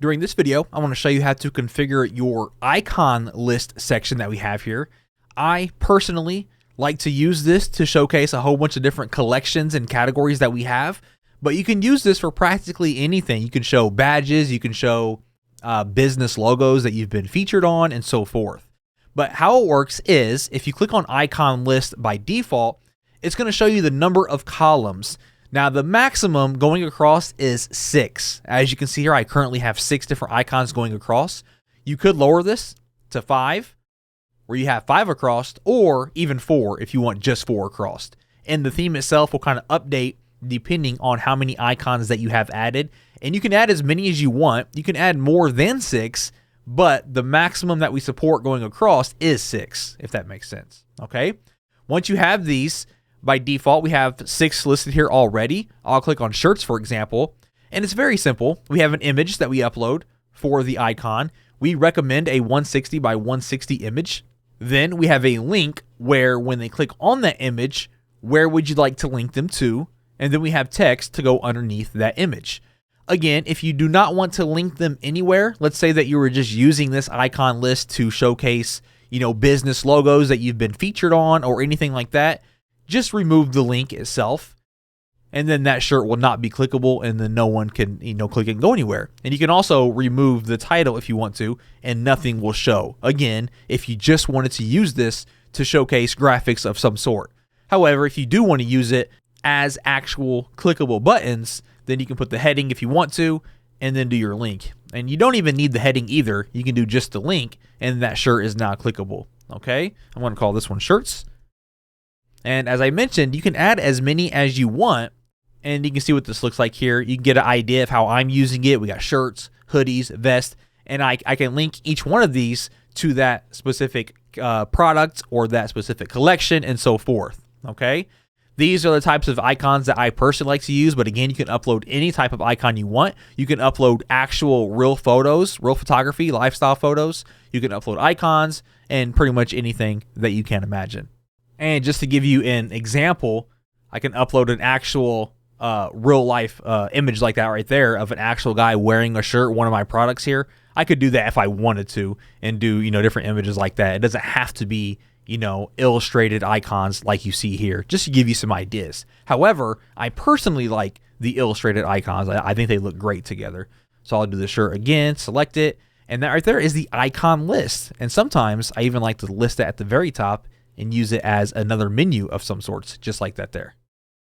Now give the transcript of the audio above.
During this video, I want to show you how to configure your icon list section that we have here. I personally like to use this to showcase a whole bunch of different collections and categories that we have, but you can use this for practically anything. You can show badges, you can show business logos that you've been featured on, and so forth. But how it works is, if you click on icon list by default, it's going to show you the number of columns. Now, the maximum going across is 6. As you can see here, I currently have 6 different icons going across. You could lower this to 5, where you have 5 across, or even 4 if you want just 4 across. And the theme itself will kind of update depending on how many icons that you have added. And you can add as many as you want. You can add more than 6, but the maximum that we support going across is 6, if that makes sense. Okay? Once you have these, by default, we have 6 listed here already. I'll click on shirts, for example, and it's very simple. We have an image that we upload for the icon. We recommend a 160 by 160 image. Then we have a link where when they click on that image, where would you like to link them to? And then we have text to go underneath that image. Again, if you do not want to link them anywhere, let's say that you were just using this icon list to showcase, business logos that you've been featured on or anything like that, just remove the link itself, and then that shirt will not be clickable, and then no one can, click and go anywhere. And you can also remove the title if you want to, and nothing will show. Again, if you just wanted to use this to showcase graphics of some sort. However, if you do want to use it as actual clickable buttons, then you can put the heading if you want to, and then do your link. And you don't even need the heading either. You can do just the link, and that shirt is now clickable. Okay? I'm going to call this one shirts. And as I mentioned, you can add as many as you want, and you can see what this looks like here. You can get an idea of how I'm using it. We got shirts, hoodies, vests, and I can link each one of these to that specific product or that specific collection and so forth, okay? These are the types of icons that I personally like to use, but again, you can upload any type of icon you want. You can upload actual real photos, real photography, lifestyle photos. You can upload icons and pretty much anything that you can imagine. And just to give you an example, I can upload an actual real life image like that right there of an actual guy wearing a shirt, one of my products here. I could do that if I wanted to and do, different images like that. It doesn't have to be, illustrated icons like you see here, just to give you some ideas. However, I personally like the illustrated icons. I think they look great together. So I'll do the shirt again, select it, and that right there is the icon list. And sometimes I even like to list it at the very top and use it as another menu of some sorts, just like that there.